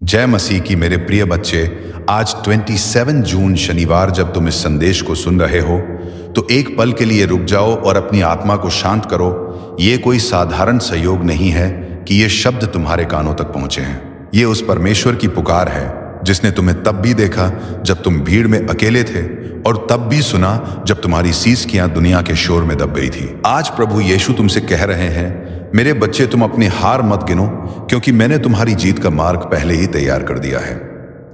जय मसीह की मेरे प्रिय बच्चे। आज 27 जून शनिवार जब तुम इस संदेश को सुन रहे हो तो एक पल के लिए रुक जाओ और अपनी आत्मा को शांत करो। ये कोई साधारण सहयोग नहीं है कि ये शब्द तुम्हारे कानों तक पहुंचे हैं। ये उस परमेश्वर की पुकार है जिसने तुम्हें तब भी देखा जब तुम भीड़ में अकेले थे और तब भी सुना जब तुम्हारी सीसकियां दुनिया के शोर में दब गई थी। आज प्रभु यीशु तुमसे कह रहे हैं, मेरे बच्चे, तुम अपनी हार मत गिनो, क्योंकि मैंने तुम्हारी जीत का मार्ग पहले ही तैयार कर दिया है।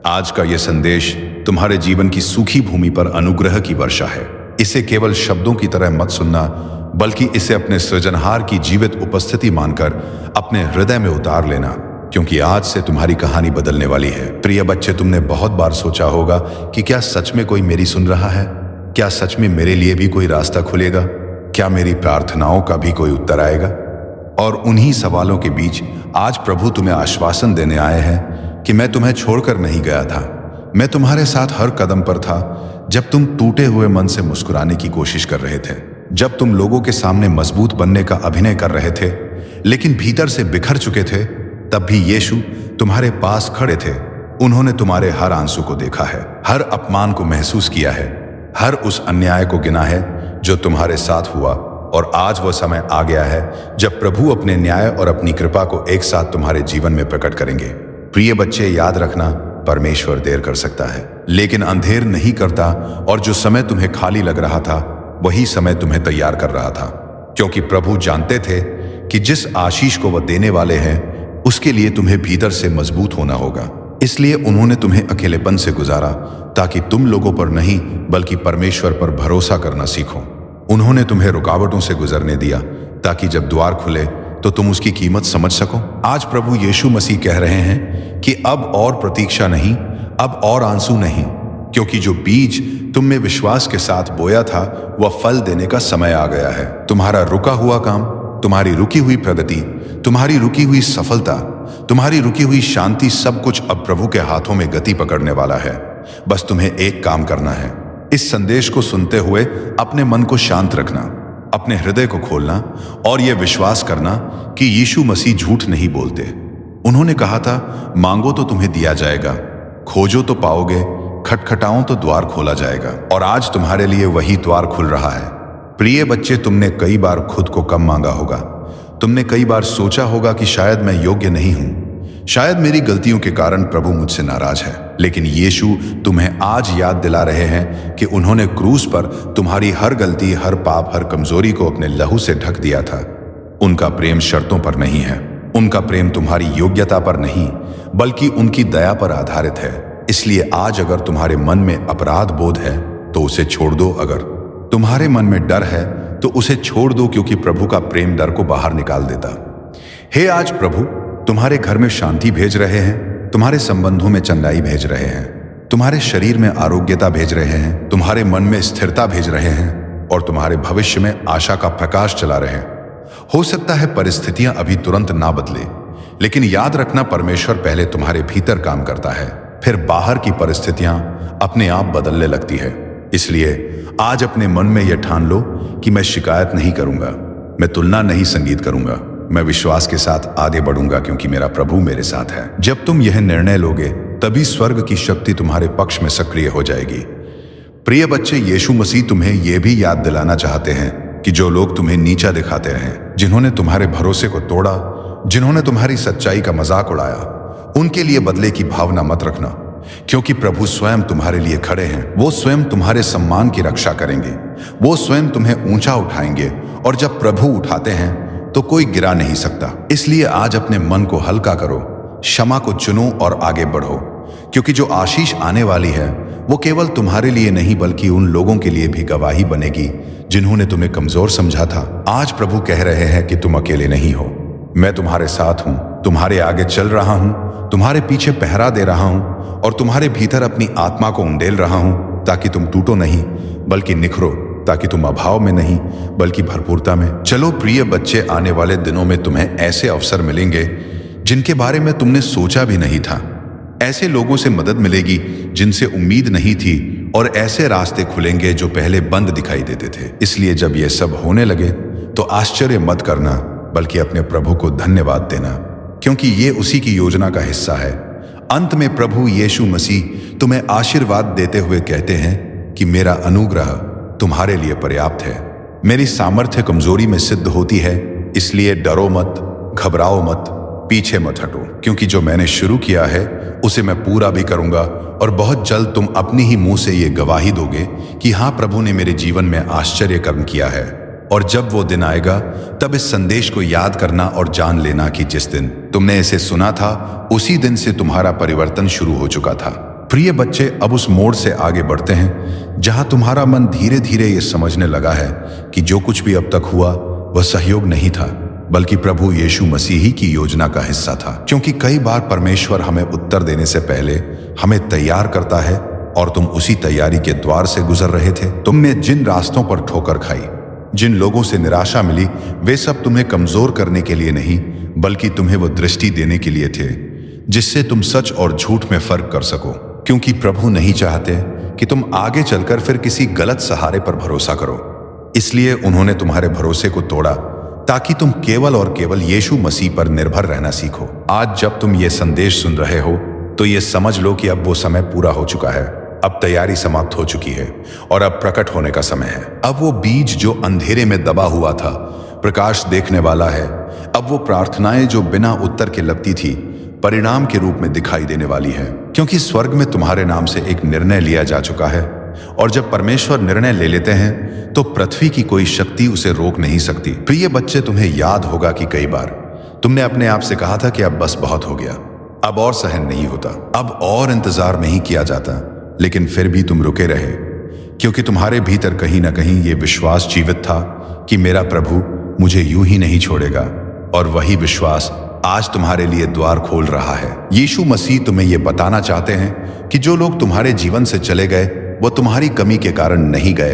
आज का यह संदेश तुम्हारे जीवन की सूखी भूमि पर अनुग्रह की वर्षा है। इसे केवल शब्दों की तरह मत सुनना, बल्कि इसे अपने सृजनहार की जीवित उपस्थिति मानकर अपने हृदय में उतार लेना, क्योंकि आज से तुम्हारी कहानी बदलने वाली है। प्रिय बच्चे, तुमने बहुत बार सोचा होगा कि क्या सच में कोई मेरी सुन रहा है? क्या सच में मेरे लिए भी कोई रास्ता खुलेगा? क्या मेरी प्रार्थनाओं का भी कोई उत्तर आएगा? और उन्हीं सवालों के बीच आज प्रभु तुम्हें आश्वासन देने आए हैं कि मैं तुम्हें छोड़कर नहीं गया था। मैं तुम्हारे साथ हर कदम पर था। जब तुम टूटे हुए मन से मुस्कुराने की कोशिश कर रहे थे, जब तुम लोगों के सामने मजबूत बनने का अभिनय कर रहे थे लेकिन भीतर से बिखर चुके थे, तब भी यीशु तुम्हारे पास खड़े थे। उन्होंने तुम्हारे हर आंसू को देखा है, हर अपमान को महसूस किया है, हर उस अन्याय को गिना है जो तुम्हारे साथ हुआ। और आज वह समय आ गया है जब प्रभु अपने न्याय और अपनी कृपा को एक साथ तुम्हारे जीवन में प्रकट करेंगे। प्रिय बच्चे, याद रखना, परमेश्वर देर कर सकता है लेकिन अंधेर नहीं करता। और जो समय तुम्हें खाली लग रहा था वही समय तुम्हें तैयार कर रहा था, क्योंकि प्रभु जानते थे कि जिस आशीष को वह देने वाले हैं उसके लिए तुम्हें भीतर से मजबूत होना होगा। इसलिए उन्होंने तुम्हें अकेलेपन से गुजारा ताकि तुम लोगों पर नहीं बल्कि परमेश्वर पर भरोसा करना सीखो। उन्होंने तुम्हें रुकावटों से गुजरने दिया ताकि जब द्वार खुले तो तुम उसकी कीमत समझ सको। आज प्रभु यीशु मसीह कह रहे हैं कि अब और प्रतीक्षा नहीं, अब और आंसू नहीं, क्योंकि जो बीज तुम में विश्वास के साथ बोया था वह फल देने का समय आ गया है। तुम्हारा रुका हुआ काम, तुम्हारी रुकी हुई प्रगति, तुम्हारी रुकी हुई सफलता, तुम्हारी रुकी हुई शांति, सब कुछ अब प्रभु के हाथों में गति पकड़ने वाला है। बस तुम्हें एक काम करना है, इस संदेश को सुनते हुए अपने मन को शांत रखना, अपने हृदय को खोलना और यह विश्वास करना कि यीशु मसीह झूठ नहीं बोलते। उन्होंने कहा था, मांगो तो तुम्हें दिया जाएगा, खोजो तो पाओगे, खटखटाओ तो द्वार खोला जाएगा। और आज तुम्हारे लिए वही द्वार खुल रहा है। प्रिय बच्चे, तुमने कई बार खुद को कम मांगा होगा। तुमने कई बार सोचा होगा कि शायद मैं योग्य नहीं हूं, शायद मेरी गलतियों के कारण प्रभु मुझसे नाराज है। लेकिन यीशु तुम्हें आज याद दिला रहे हैं कि उन्होंने क्रूस पर तुम्हारी हर गलती, हर पाप, हर कमजोरी को अपने लहू से ढक दिया था। उनका प्रेम शर्तों पर नहीं है, उनका प्रेम तुम्हारी योग्यता पर नहीं बल्कि उनकी दया पर आधारित है। इसलिए आज अगर तुम्हारे मन में अपराध बोध है तो उसे छोड़ दो। अगर तुम्हारे मन में डर है तो उसे छोड़ दो, क्योंकि प्रभु का प्रेम डर को बाहर निकाल देता। हे, आज प्रभु तुम्हारे घर में शांति भेज रहे हैं, तुम्हारे संबंधों में चंगाई भेज रहे हैं, तुम्हारे शरीर में आरोग्यता भेज रहे हैं, तुम्हारे मन में स्थिरता भेज रहे हैं और तुम्हारे भविष्य में आशा का प्रकाश चला रहे हैं। हो सकता है परिस्थितियां अभी तुरंत ना बदले, लेकिन याद रखना, परमेश्वर पहले तुम्हारे भीतर काम करता है, फिर बाहर की परिस्थितियां अपने आप बदलने लगती है। इसलिए आज अपने मन में यह ठान लो कि मैं शिकायत नहीं करूंगा, मैं तुलना नहीं संगीत करूंगा, मैं विश्वास के साथ आगे बढ़ूंगा, क्योंकि मेरा प्रभु मेरे साथ है। जब तुम यह निर्णय लोगे तभी स्वर्ग की शक्ति तुम्हारे पक्ष में सक्रिय हो जाएगी। प्रिय बच्चे, यीशु मसीह तुम्हें यह भी याद दिलाना चाहते हैं कि जो लोग तुम्हें नीचा दिखाते रहे, जिन्होंने तुम्हारे भरोसे को तोड़ा, जिन्होंने तुम्हारी सच्चाई का मजाक उड़ाया, उनके लिए बदले की भावना मत रखना, क्योंकि प्रभु स्वयं तुम्हारे लिए खड़े हैं। वो स्वयं तुम्हारे सम्मान की रक्षा करेंगे, वो स्वयं तुम्हें ऊंचा उठाएंगे और जब प्रभु उठाते हैं तो कोई गिरा नहीं सकता। इसलिए आज अपने मन को हल्का करो, क्षमा को चुनो और आगे बढ़ो, क्योंकि जो आशीष आने वाली है वो केवल तुम्हारे लिए नहीं बल्कि उन लोगों के लिए भी गवाही बनेगी जिन्होंने तुम्हें कमजोर समझा था। आज प्रभु कह रहे हैं कि तुम अकेले नहीं हो, मैं तुम्हारे साथ हूं, तुम्हारे आगे चल रहा हूं, तुम्हारे पीछे पहरा दे रहा हूं और तुम्हारे भीतर अपनी आत्मा को उंडेल रहा हूं, ताकि तुम टूटो नहीं बल्कि निखरो, ताकि तुम अभाव में नहीं बल्कि भरपूरता में। चलो प्रिय बच्चे, आने वाले दिनों में तुम्हें ऐसे अवसर मिलेंगे जिनके बारे में तुमने सोचा भी नहीं था। ऐसे लोगों से मदद मिलेगी जिनसे उम्मीद नहीं थी और ऐसे रास्ते खुलेंगे जो पहले बंद दिखाई देते थे। इसलिए जब यह सब होने लगे तो आश्चर्य मत करना बल्कि अपने प्रभु को धन्यवाद देना, क्योंकि ये उसी की योजना का हिस्सा है। अंत में प्रभु यीशु मसीह तुम्हें आशीर्वाद देते हुए कहते हैं कि मेरा अनुग्रह तुम्हारे लिए पर्याप्त है। मेरी सामर्थ्य कमजोरी में सिद्ध होती है, इसलिए डरो मत, घबराओ मत, पीछे मत हटो, क्योंकि जो मैंने शुरू किया है उसे मैं पूरा भी करूंगा। और बहुत जल्द तुम अपनी ही मुंह से ये गवाही दोगे कि हाँ, प्रभु ने मेरे जीवन में आश्चर्य कर्म किया है। और जब वो दिन आएगा तब इस संदेश को याद करना और जान लेना कि जिस दिन तुमने इसे सुना था उसी दिन से तुम्हारा परिवर्तन शुरू हो चुका था। प्रिय बच्चे, अब उस मोड़ से आगे बढ़ते हैं जहां तुम्हारा मन धीरे धीरे ये समझने लगा है कि जो कुछ भी अब तक हुआ वह सहयोग नहीं था, बल्कि प्रभु यीशु मसीह ही की योजना का हिस्सा था। क्योंकि कई बार परमेश्वर हमें उत्तर देने से पहले हमें तैयार करता है, और तुम उसी तैयारी के द्वार से गुजर रहे थे। तुमने जिन रास्तों पर ठोकर खाई, जिन लोगों से निराशा मिली, वे सब तुम्हें कमजोर करने के लिए नहीं, बल्कि तुम्हें वो दृष्टि देने के लिए थे जिससे तुम सच और झूठ में फर्क कर सको। क्योंकि प्रभु नहीं चाहते कि तुम आगे चलकर फिर किसी गलत सहारे पर भरोसा करो, इसलिए उन्होंने तुम्हारे भरोसे को तोड़ा ताकि तुम केवल और केवल यीशु मसीह पर निर्भर रहना सीखो। आज जब तुम ये संदेश सुन रहे हो तो ये समझ लो कि अब वो समय पूरा हो चुका है। अब तैयारी समाप्त हो चुकी है और अब प्रकट होने का समय है। अब वो बीज जो अंधेरे में दबा हुआ था प्रकाश देखने वाला है। अब वो प्रार्थनाएं जो बिना उत्तर के लगती थी परिणाम के रूप में दिखाई देने वाली है, क्योंकि स्वर्ग में तुम्हारे नाम से एक निर्णय लिया जा चुका है। और जब परमेश्वर निर्णय ले लेते हैं तो पृथ्वी की कोई शक्ति उसे रोक नहीं सकती। प्रिय बच्चे, तुम्हें याद होगा कि कई बार तुमने अपने आप से कहा था कि अब बस बहुत हो गया, अब और सहन नहीं होता, अब और इंतजार नहीं किया जाता। लेकिन फिर भी तुम रुके रहे, क्योंकि तुम्हारे भीतर कहीं ना कहीं ये विश्वास जीवित था कि मेरा प्रभु मुझे यूं ही नहीं छोड़ेगा। और वही विश्वास आज तुम्हारे लिए द्वार खोल रहा है। यीशु मसीह तुम्हें ये बताना चाहते हैं कि जो लोग तुम्हारे जीवन से चले गए वो तुम्हारी कमी के कारण नहीं गए,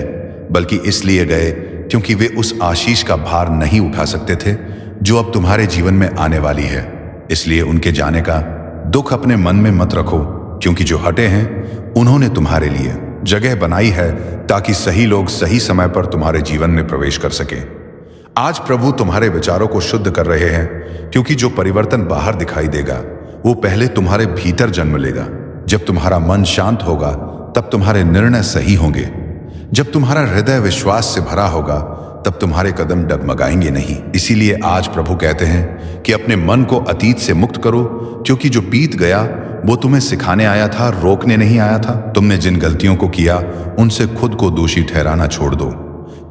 बल्कि इसलिए गए क्योंकि वे उस आशीष का भार नहीं उठा सकते थे जो अब तुम्हारे जीवन में आने वाली है। इसलिए उनके जाने का दुख अपने मन में मत रखो, क्योंकि जो हटे हैं उन्होंने तुम्हारे लिए जगह बनाई है ताकि सही लोग सही समय पर तुम्हारे जीवन में प्रवेश कर सके। आज प्रभु तुम्हारे विचारों को शुद्ध कर रहे हैं, क्योंकि जो परिवर्तन बाहर दिखाई देगा वो पहले तुम्हारे भीतर जन्म लेगा। जब तुम्हारा मन शांत होगा तब तुम्हारे निर्णय सही होंगे। जब तुम्हारा हृदय विश्वास से भरा होगा तब तुम्हारे कदम डगमगाएंगे नहीं। इसीलिए आज प्रभु कहते हैं कि अपने मन को अतीत से मुक्त करो, क्योंकि जो बीत गया वो तुम्हें सिखाने आया था, रोकने नहीं आया था। तुमने जिन गलतियों को किया उनसे खुद को दोषी ठहराना छोड़ दो,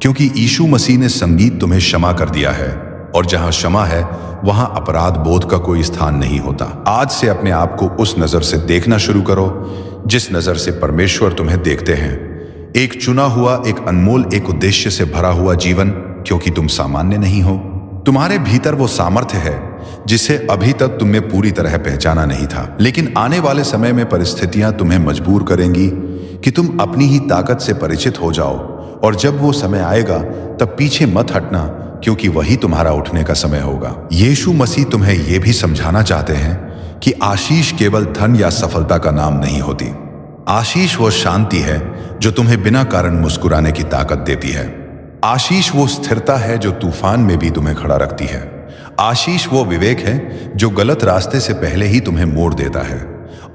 क्योंकि यीशु मसीह ने संगीत तुम्हें क्षमा कर दिया है, और जहां क्षमा है वहां अपराध बोध का कोई स्थान नहीं होता। आज से अपने आप को उस नजर से देखना शुरू करो जिस नजर से परमेश्वर तुम्हें देखते हैं। एक चुना हुआ, एक अनमोल, एक उद्देश्य से भरा हुआ जीवन, क्योंकि तुम सामान्य नहीं हो। तुम्हारे भीतर वो सामर्थ्य है जिसे अभी तक तुमने पूरी तरह पहचाना नहीं था, लेकिन आने वाले समय में परिस्थितियां तुम्हें मजबूर करेंगी कि तुम अपनी ही ताकत से परिचित हो जाओ। और जब वो समय आएगा तब पीछे मत हटना, क्योंकि वही तुम्हारा उठने का समय होगा। यीशु मसीह तुम्हें यह भी समझाना चाहते हैं कि आशीष केवल धन या सफलता का नाम नहीं होती। आशीष वो शांति है जो तुम्हें बिना कारण मुस्कुराने की ताकत देती है। आशीष वो स्थिरता है जो तूफान में भी तुम्हें खड़ा रखती है। आशीष वो विवेक है जो गलत रास्ते से पहले ही तुम्हें मोड़ देता है।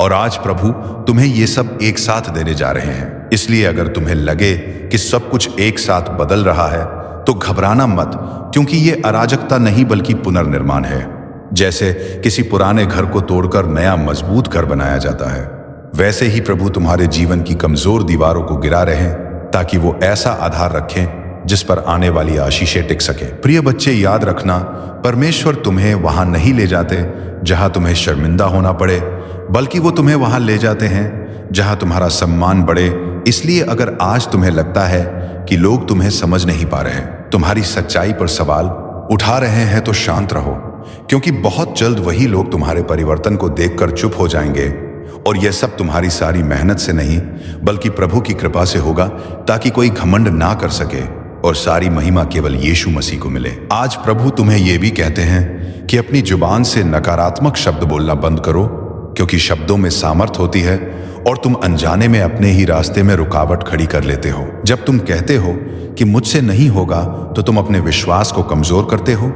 और आज प्रभु तुम्हें ये सब एक साथ देने जा रहे हैं। इसलिए अगर तुम्हें लगे कि सब कुछ एक साथ बदल रहा है तो घबराना मत, क्योंकि ये अराजकता नहीं बल्कि पुनर्निर्माण है। जैसे किसी पुराने घर को तोड़कर नया मजबूत घर बनाया जाता है, वैसे ही प्रभु तुम्हारे जीवन की कमजोर दीवारों को गिरा रहे हैं ताकि वो ऐसा आधार रखें जिस पर आने वाली आशीषें टिक सके। प्रिय बच्चे, याद रखना, परमेश्वर तुम्हें वहां नहीं ले जाते जहां तुम्हें शर्मिंदा होना पड़े, बल्कि वो तुम्हें वहां ले जाते हैं जहां तुम्हारा सम्मान बढ़े। इसलिए अगर आज तुम्हें लगता है कि लोग तुम्हें समझ नहीं पा रहे, तुम्हारी सच्चाई पर सवाल उठा रहे हैं, तो शांत रहो, क्योंकि बहुत जल्द वही लोग तुम्हारे परिवर्तन को देखकर चुप हो जाएंगे। और यह सब तुम्हारी सारी मेहनत से नहीं बल्कि प्रभु की कृपा से होगा, ताकि कोई घमंड ना कर सके और सारी महिमा केवल यीशु मसीह को मिले। आज प्रभु तुम्हें यह भी कहते हैं कि अपनी जुबान से नकारात्मक शब्द बोलना बंद करो, क्योंकि शब्दों में सामर्थ होती है और तुम अनजाने में अपने ही रास्ते में रुकावट खड़ी कर लेते हो। जब तुम कहते हो कि मुझसे नहीं होगा तो तुम अपने विश्वास को कमजोर करते हो,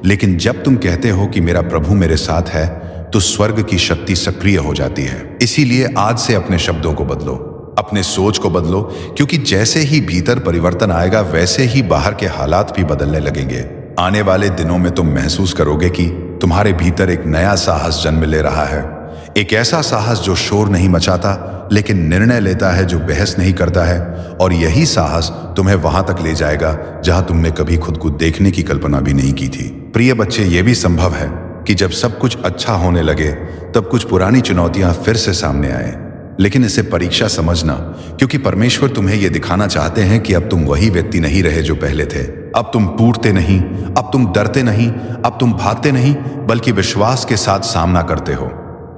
लेकिन जब तुम कहते हो कि मेरा प्रभु मेरे साथ है तो स्वर्ग की शक्ति सक्रिय हो जाती है। इसीलिए आज से अपने शब्दों को बदलो, अपने सोच को बदलो, क्योंकि जैसे ही भीतर परिवर्तन आएगा वैसे ही बाहर के हालात भी बदलने लगेंगे। आने वाले दिनों में तुम महसूस करोगे कि तुम्हारे भीतर एक नया साहस जन्म ले रहा है। एक ऐसा साहस जो शोर नहीं मचाता लेकिन निर्णय लेता है, जो बहस नहीं करता है। और यही साहस तुम्हें वहां तक ले जाएगा जहां तुमने कभी खुद को देखने की कल्पना भी नहीं की थी। प्रिय बच्चे, यह भी संभव है कि जब सब कुछ अच्छा होने लगे तब कुछ पुरानी चुनौतियां फिर से सामने आए। लेकिन इसे परीक्षा समझना, क्योंकि परमेश्वर तुम्हें यह दिखाना चाहते हैं कि अब तुम वही व्यक्ति नहीं रहे जो पहले थे। अब तुम टूटते नहीं, अब तुम डरते नहीं, अब तुम भागते नहीं, बल्कि विश्वास के साथ सामना करते हो।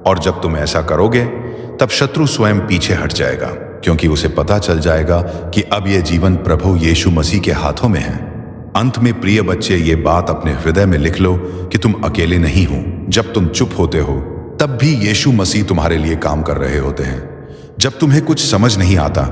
और जब तुम ऐसा करोगे तब शत्रु स्वयं पीछे हट जाएगा, क्योंकि उसे पता चल जाएगा कि अब यह जीवन प्रभु यीशु मसीह के हाथों में है। अंत में प्रिय बच्चे, ये बात अपने हृदय में लिख लो कि तुम अकेले नहीं हो। जब तुम चुप होते हो तब भी यीशु मसीह तुम्हारे लिए काम कर रहे होते हैं। जब तुम्हें कुछ समझ नहीं आता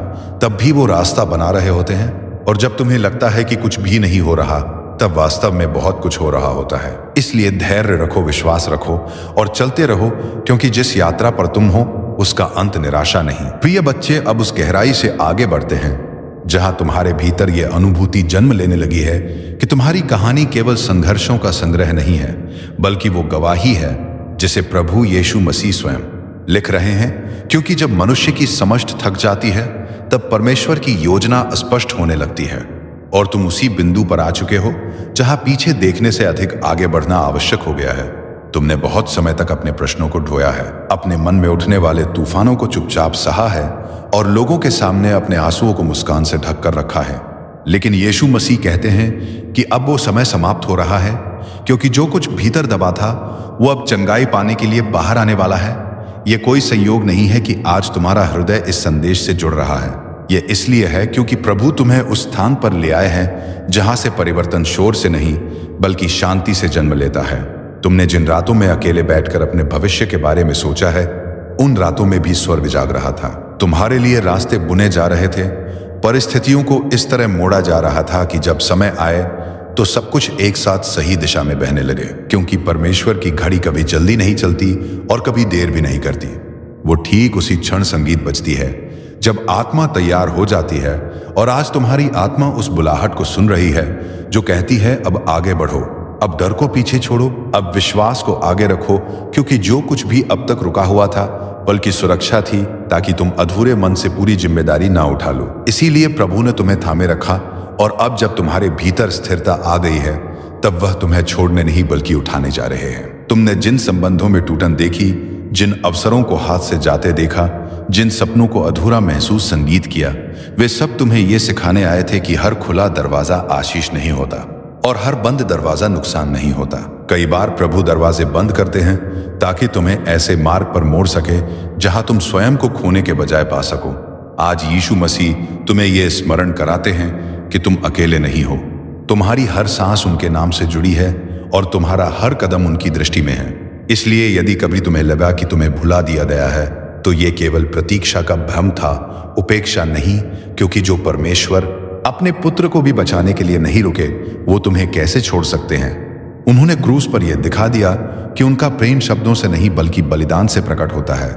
तब भी वो रास्ता बना रहे होते हैं। और जब तुम्हें लगता है कि कुछ भी नहीं हो रहा तब वास्तव में बहुत कुछ हो रहा होता है। इसलिए धैर्य रखो, विश्वास रखो और चलते रहो, क्योंकि जिस यात्रा पर तुम हो उसका अंत निराशा नहीं। प्रिय बच्चे, अब उस गहराई से आगे बढ़ते हैं जहां तुम्हारे भीतर यह अनुभूति जन्म लेने लगी है कि तुम्हारी कहानी केवल संघर्षों का संग्रह नहीं है, बल्कि वो गवाही है जिसे प्रभु यीशु मसीह स्वयं लिख रहे हैं। क्योंकि जब मनुष्य की समझ थक जाती है तब परमेश्वर की योजना स्पष्ट होने लगती है। और तुम उसी बिंदु पर आ चुके हो जहां पीछे देखने से अधिक आगे बढ़ना आवश्यक हो गया है। तुमने बहुत समय तक अपने प्रश्नों को ढोया है, अपने मन में उठने वाले तूफानों को चुपचाप सहा है और लोगों के सामने अपने आंसुओं को मुस्कान से ढक कर रखा है। लेकिन यीशु मसीह कहते हैं कि अब वो समय समाप्त हो रहा है, क्योंकि जो कुछ भीतर दबा था वो अब चंगाई पाने के लिए बाहर आने वाला है। यह कोई संयोग नहीं है कि आज तुम्हारा हृदय इस संदेश से जुड़ रहा है। यह इसलिए है क्योंकि प्रभु तुम्हें उस स्थान पर ले आए हैं जहां से परिवर्तन शोर से नहीं बल्कि शांति से जन्म लेता है। तुमने जिन रातों में अकेले बैठकर अपने भविष्य के बारे में सोचा है, उन रातों में भी स्वर्ग जाग रहा था। तुम्हारे लिए रास्ते बुने जा रहे थे, परिस्थितियों को इस तरह मोड़ा जा रहा था कि जब समय आए तो सब कुछ एक साथ सही दिशा में बहने लगे। क्योंकि परमेश्वर की घड़ी कभी जल्दी नहीं चलती और कभी देर भी नहीं करती। वो ठीक उसी क्षण संगीत बजती है जब आत्मा तैयार हो जाती है। और आज तुम्हारी आत्मा उस बुलाहट को सुन रही है जो कहती है, अब आगे बढ़ो, अब डर को पीछे छोड़ो, अब विश्वास को आगे रखो, क्योंकि जो कुछ भी अब तक रुका हुआ था बल्कि सुरक्षा थी, ताकि तुम अधूरे मन से पूरी जिम्मेदारी ना उठा लो। इसीलिए प्रभु ने तुम्हें थामे रखा। और अब जब तुम्हारे भीतर स्थिरता आ गई है तब वह तुम्हें छोड़ने नहीं बल्कि उठाने जा रहे हैं। तुमने जिन संबंधों में टूटन देखी, जिन अवसरों को हाथ से जाते देखा, जिन सपनों को अधूरा महसूस संगीत किया, वे सब तुम्हें ये सिखाने आए थे कि हर खुला दरवाजा आशीष नहीं होता और हर बंद दरवाजा नुकसान नहीं होता। कई बार प्रभु दरवाजे बंद करते हैं ताकि तुम्हें ऐसे मार्ग पर मोड़ सके जहां तुम स्वयं को खोने के बजाय पा सको। आज यीशु मसीह तुम्हें यह स्मरण कराते हैं कि तुम अकेले नहीं हो। तुम्हारी हर सांस उनके नाम से जुड़ी है और तुम्हारा हर कदम उनकी दृष्टि में है। इसलिए यदि कभी तुम्हें लगा कि तुम्हें भुला दिया गया है तो ये केवल प्रतीक्षा का भ्रम था, उपेक्षा नहीं। क्योंकि जो परमेश्वर अपने पुत्र को भी बचाने के लिए नहीं रुके, वो तुम्हें कैसे छोड़ सकते हैं। उन्होंने क्रूस पर यह दिखा दिया कि उनका प्रेम शब्दों से नहीं बल्कि बलिदान से प्रकट होता है।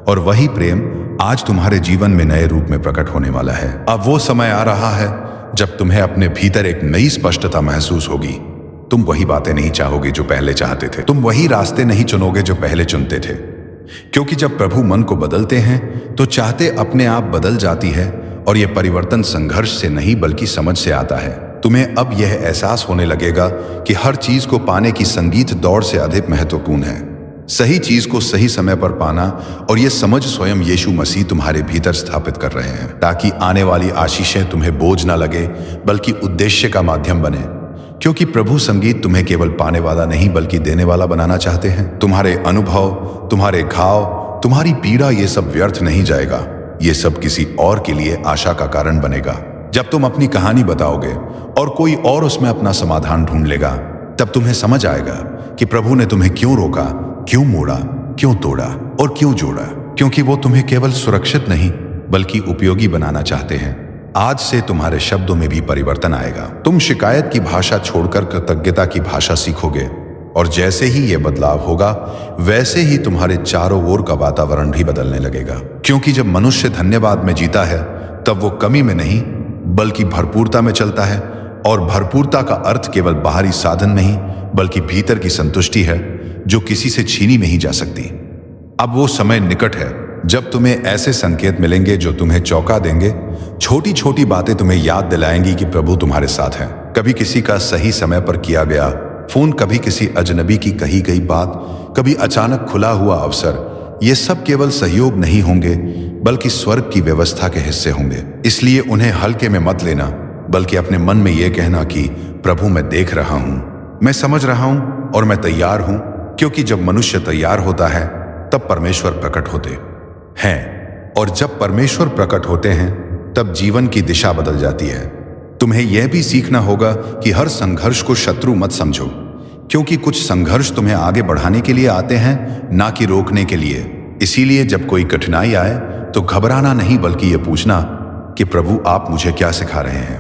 और वही प्रेम आज तुम्हारे जीवन में नए रूप में प्रकट होने वाला है। अब वो समय आ रहा है जब तुम्हें अपने भीतर एक नई स्पष्टता महसूस होगी। तुम वही बातें नहीं चाहोगे जो पहले चाहते थे, तुम वही रास्ते नहीं चुनोगे जो पहले चुनते थे। क्योंकि जब प्रभु मन को बदलते हैं तो चाहते अपने आप बदल जाती है। और यह परिवर्तन संघर्ष से नहीं बल्कि समझ से आता है। तुम्हें अब यह एहसास होने लगेगा कि हर चीज को पाने की संगीत दौड़ से अधिक महत्वपूर्ण है। सही चीज को सही समय पर पाना, और यह समझ स्वयं यीशु मसीह तुम्हारे भीतर स्थापित कर रहे हैं, ताकि आने वाली आशीषें तुम्हें बोझ ना लगे बल्कि उद्देश्य का माध्यम बने। क्योंकि प्रभु संगीत तुम्हें केवल पाने वाला नहीं बल्कि देने वाला बनाना चाहते हैं। तुम्हारे अनुभव, तुम्हारे घाव, तुम्हारी पीड़ा, ये सब व्यर्थ नहीं जाएगा। ये सब किसी और के लिए आशा का कारण बनेगा। जब तुम अपनी कहानी बताओगे और कोई और उसमें अपना समाधान ढूंढ लेगा, तब तुम्हें समझ आएगा कि प्रभु ने तुम्हें क्यों रोका, क्यों मोड़ा, क्यों तोड़ा और क्यों जोड़ा। क्योंकि वो तुम्हें केवल सुरक्षित नहीं बल्कि उपयोगी बनाना चाहते हैं। आज से तुम्हारे शब्दों में भी परिवर्तन आएगा। तुम शिकायत की भाषा छोड़कर कृतज्ञता की भाषा सीखोगे। और जैसे ही ये बदलाव होगा वैसे ही तुम्हारे चारों ओर का वातावरण भी बदलने लगेगा। क्योंकि जब मनुष्य धन्यवाद में जीता है तब वो कमी में नहीं बल्कि भरपूरता में चलता है, और भरपूरता का अर्थ केवल बाहरी साधन नहीं बल्कि भीतर की संतुष्टि है जो किसी से छीनी नहीं जा सकती। अब वो समय निकट है जब तुम्हें ऐसे संकेत मिलेंगे जो तुम्हें चौंका देंगे। छोटी छोटी बातें तुम्हें याद दिलाएंगी कि प्रभु तुम्हारे साथ है। कभी किसी का सही समय पर किया गया फोन, कभी किसी अजनबी की कही गई बात, कभी अचानक खुला हुआ अवसर, ये सब केवल सहयोग नहीं होंगे बल्कि स्वर्ग की व्यवस्था के हिस्से होंगे। इसलिए उन्हें हल्के में मत लेना बल्कि अपने मन में यह कहना कि प्रभु मैं देख रहा हूं, मैं समझ रहा हूं और मैं तैयार हूं। क्योंकि जब मनुष्य तैयार होता है तब परमेश्वर प्रकट होते हैं, और जब परमेश्वर प्रकट होते हैं तब जीवन की दिशा बदल जाती है। तुम्हें यह भी सीखना होगा कि हर संघर्ष को शत्रु मत समझो, क्योंकि कुछ संघर्ष तुम्हें आगे बढ़ाने के लिए आते हैं, ना कि रोकने के लिए। इसीलिए जब कोई कठिनाई आए तो घबराना नहीं बल्कि यह पूछना कि प्रभु आप मुझे क्या सिखा रहे हैं।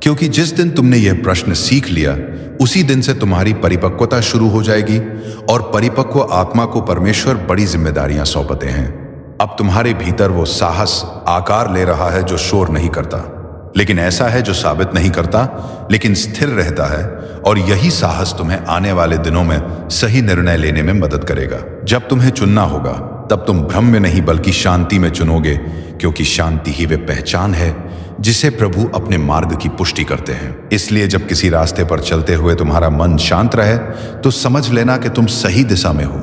क्योंकि जिस दिन तुमने यह प्रश्न सीख लिया उसी दिन से तुम्हारी परिपक्वता शुरू हो जाएगी, और परिपक्व आत्मा को परमेश्वर बड़ी जिम्मेदारियां सौंपते हैं। अब तुम्हारे भीतर वो साहस आकार ले रहा है जो शोर नहीं करता, लेकिन ऐसा है जो साबित नहीं करता लेकिन स्थिर रहता है, और यही साहस तुम्हें आने वाले दिनों में सही निर्णय लेने में मदद करेगा। जब तुम्हें चुनना होगा तब तुम भ्रम में नहीं बल्कि शांति में चुनोगे, क्योंकि शांति ही वे पहचान है जिसे प्रभु अपने मार्ग की पुष्टि करते हैं। इसलिए जब किसी रास्ते पर चलते हुए तुम्हारा मन शांत रहे तो समझ लेना कि तुम सही दिशा में हो,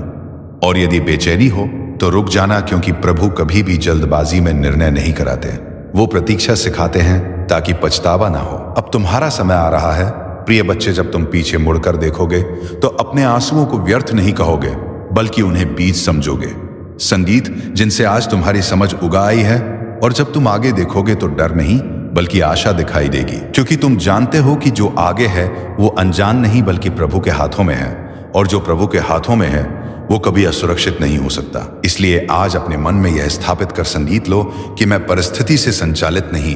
और यदि बेचैनी हो तो रुक जाना, क्योंकि प्रभु कभी भी जल्दबाजी में निर्णय नहीं कराते। वो प्रतीक्षा सिखाते हैं ताकि पछतावा ना हो। अब तुम्हारा समय आ रहा है प्रिय बच्चे, जब तुम पीछे मुड़कर देखोगे तो अपने आंसुओं को व्यर्थ नहीं कहोगे बल्कि उन्हें बीज समझोगे, संगीत जिनसे आज तुम्हारी समझ उगा आई है। और जब तुम आगे देखोगे तो डर नहीं बल्कि आशा दिखाई देगी, क्योंकि तुम जानते हो कि जो आगे है वो अनजान नहीं बल्कि प्रभु के हाथों में है, और जो प्रभु के हाथों में है वो कभी असुरक्षित नहीं हो सकता। इसलिए आज अपने मन में यह स्थापित कर संगीत लो कि मैं परिस्थिति से संचालित नहीं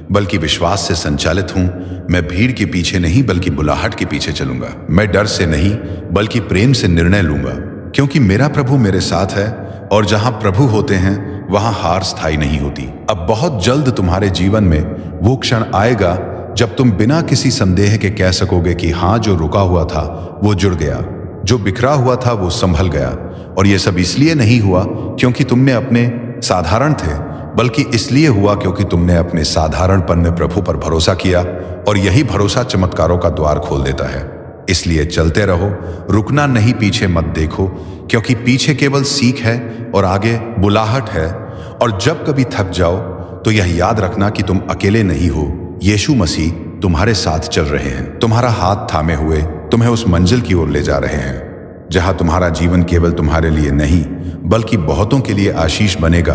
बल्कि विश्वास से संचालित हूं। मैं भीड़ के पीछे नहीं बल्कि बुलाहट के पीछे चलूंगा। मैं डर से नहीं बल्कि प्रेम से निर्णय लूंगा, क्योंकि मेरा प्रभु मेरे साथ है, और जहां प्रभु होते हैं वहां हार स्थायी नहीं होती। अब बहुत जल्द तुम्हारे जीवन में वो क्षण आएगा जब तुम बिना किसी संदेह के कह सकोगे कि हाँ, जो रुका हुआ था वो जुड़ गया, जो बिखरा हुआ था वो संभल गया। और ये सब इसलिए नहीं हुआ क्योंकि तुमने अपने साधारण थे, बल्कि इसलिए हुआ क्योंकि तुमने अपने साधारणपन में प्रभु पर भरोसा किया, और यही भरोसा चमत्कारों का द्वार खोल देता है। इसलिए चलते रहो, रुकना नहीं, पीछे मत देखो, क्योंकि पीछे केवल सीख है और आगे बुलाहट है। और जब कभी थक जाओ तो यह याद रखना कि तुम अकेले नहीं हो, यीशु मसीह तुम्हारे साथ चल रहे हैं, तुम्हारा हाथ थामे हुए तुम्हें उस मंजिल की ओर ले जा रहे हैं जहां तुम्हारा जीवन केवल तुम्हारे लिए नहीं बल्कि बहुतों के लिए आशीष बनेगा।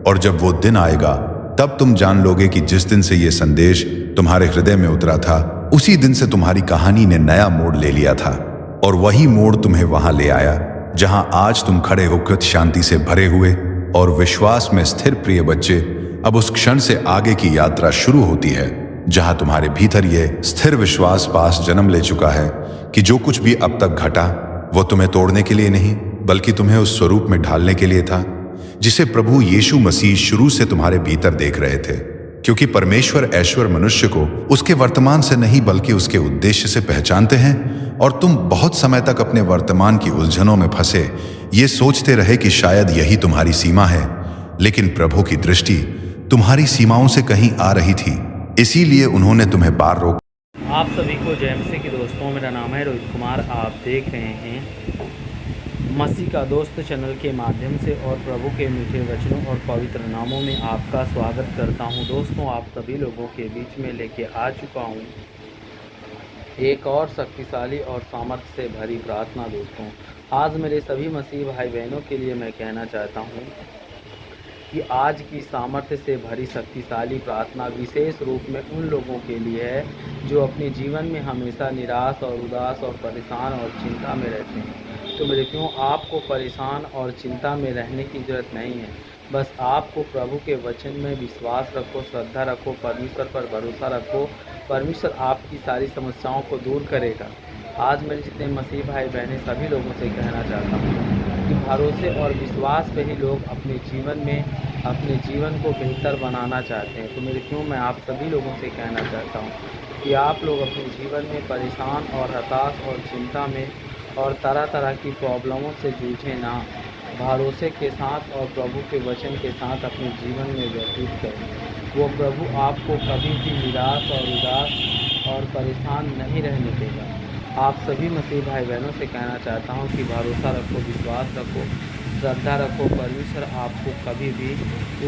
और जब वो दिन आएगा तब तुम जान लोगे कि जिस दिन से ये संदेश तुम्हारे हृदय में उतरा था उसी दिन से तुम्हारी कहानी ने नया मोड़ ले लिया था, और वही मोड़ तुम्हें वहां ले आया जहां आज तुम खड़े होकर शांति से भरे हुए और विश्वास में स्थिर। प्रिय बच्चे, अब उस क्षण से आगे की यात्रा शुरू होती है जहां तुम्हारे भीतर यह स्थिर विश्वास पास जन्म ले चुका है कि जो कुछ भी अब तक घटा वो तुम्हें तोड़ने के लिए नहीं बल्कि तुम्हें उस स्वरूप में ढालने के लिए था जिसे प्रभु यीशु मसीह शुरू से तुम्हारे भीतर देख रहे थे। क्योंकि परमेश्वर ऐश्वर्य मनुष्य को उसके वर्तमान से नहीं बल्कि उसके उद्देश्य से पहचानते हैं, और तुम बहुत समय तक अपने वर्तमान की उलझनों में फंसे ये सोचते रहे कि शायद यही तुम्हारी सीमा है, लेकिन प्रभु की दृष्टि तुम्हारी सीमाओं से कहीं आ रही थी, इसीलिए उन्होंने तुम्हें बार रोक। आप सभी को जय मसीह के दोस्तों, मेरा नाम है रोहित कुमार। आप देख रहे हैं मसीह का दोस्त चैनल के माध्यम से, और प्रभु के मीठे वचनों और पवित्र नामों में आपका स्वागत करता हूं। दोस्तों, आप सभी लोगों के बीच में लेके आ चुका हूं एक और शक्तिशाली और सामर्थ्य से भरी प्रार्थना। दोस्तों, आज मेरे सभी मसीह भाई बहनों के लिए मैं कहना चाहता हूं कि आज की सामर्थ्य से भरी शक्तिशाली प्रार्थना विशेष रूप में उन लोगों के लिए है जो अपने जीवन में हमेशा निराश और उदास और परेशान और चिंता में रहते हैं। तो मेरे क्यों, आपको परेशान और चिंता में रहने की ज़रूरत नहीं है। बस आपको प्रभु के वचन में विश्वास रखो, श्रद्धा रखो, परमेश्वर पर भरोसा रखो। परमेश्वर आपकी सारी समस्याओं को दूर करेगा। आज मेरे जितने मसीह भाई बहनें सभी लोगों से कहना चाहता हूँ कि भरोसे और विश्वास पे ही लोग अपने जीवन को बेहतर बनाना चाहते हैं। तो मेरे क्यों मैं आप सभी लोगों से कहना चाहता हूँ कि आप लोग अपने जीवन में परेशान और हताश और चिंता में और तरह तरह की प्रॉब्लमों से जूझे ना, भरोसे के साथ और प्रभु के वचन के साथ अपने जीवन में व्यतीत करें। वो प्रभु आपको कभी भी निराश और उदास और परेशान नहीं रहने देगा। आप सभी मसीह भाई बहनों से कहना चाहता हूँ कि भरोसा रखो, विश्वास रखो, श्रद्धा रखो। परमेश्वर आपको कभी भी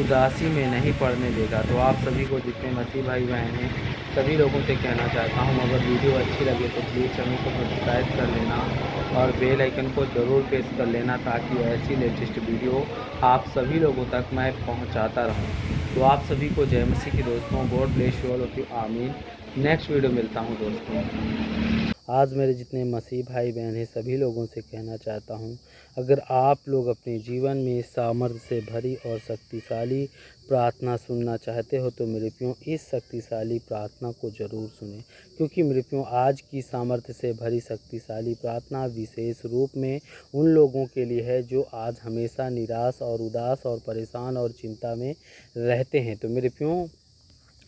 उदासी में नहीं पड़ने देगा। तो आप सभी को जितने मसीह भाई बहन हैं सभी लोगों से कहना चाहता हूँ, अगर वीडियो अच्छी लगे तो प्लीज़ चैनल को सब्सक्राइब कर लेना और बेल आइकन को ज़रूर प्रेस कर लेना, ताकि ऐसी लेटेस्ट वीडियो आप सभी लोगों तक मैं पहुँचाता रहूँ। तो आप सभी को जय मसीह की दोस्तों। God bless you all of you. आमीन। नेक्स्ट वीडियो मिलता हूँ दोस्तों। आज मेरे जितने मसीह भाई बहन हैं सभी लोगों से कहना चाहता हूँ, अगर आप लोग अपने जीवन में सामर्थ्य से भरी और शक्तिशाली प्रार्थना सुनना चाहते हो तो मेरे प्रियो इस शक्तिशाली प्रार्थना को ज़रूर सुनें, क्योंकि मेरे प्रियो आज की सामर्थ्य से भरी शक्तिशाली प्रार्थना विशेष रूप में उन लोगों के लिए है जो आज हमेशा निराश और उदास और परेशान और चिंता में रहते हैं। तो मेरे प्रियो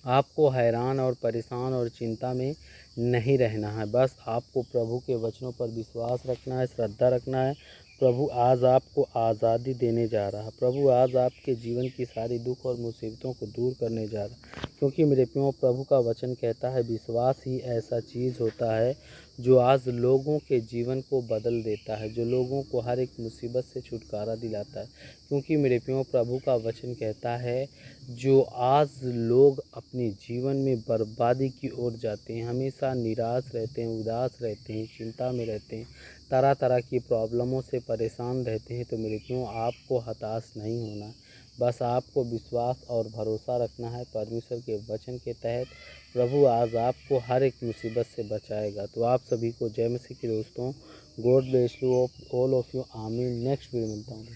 आपको हैरान और परेशान और चिंता में नहीं रहना है, बस आपको प्रभु के वचनों पर विश्वास रखना है, श्रद्धा रखना है। प्रभु आज आपको आज़ादी देने जा रहा है। प्रभु आज आपके जीवन की सारी दुख और मुसीबतों को दूर करने जा रहा है, क्योंकि मेरे प्रियो प्रभु का वचन कहता है विश्वास ही ऐसा चीज़ होता है जो आज लोगों के जीवन को बदल देता है, जो लोगों को हर एक मुसीबत से छुटकारा दिलाता है। क्योंकि मेरे प्रियो प्रभु का वचन कहता है जो आज लोग अपने जीवन में बर्बादी की ओर जाते हैं, हमेशा निराश रहते हैं, उदास रहते हैं, चिंता में रहते हैं, तरह तरह की प्रॉब्लमों से परेशान रहते हैं, तो मेरे क्यों आपको हताश नहीं होना है। बस आपको विश्वास और भरोसा रखना है परमेश्वर के वचन के तहत। प्रभु आज आपको हर एक मुसीबत से बचाएगा। तो आप सभी को जय मसीह के दोस्तों। God bless you all of you. आमीन। नेक्स्ट वीडियो मिलता हूँ।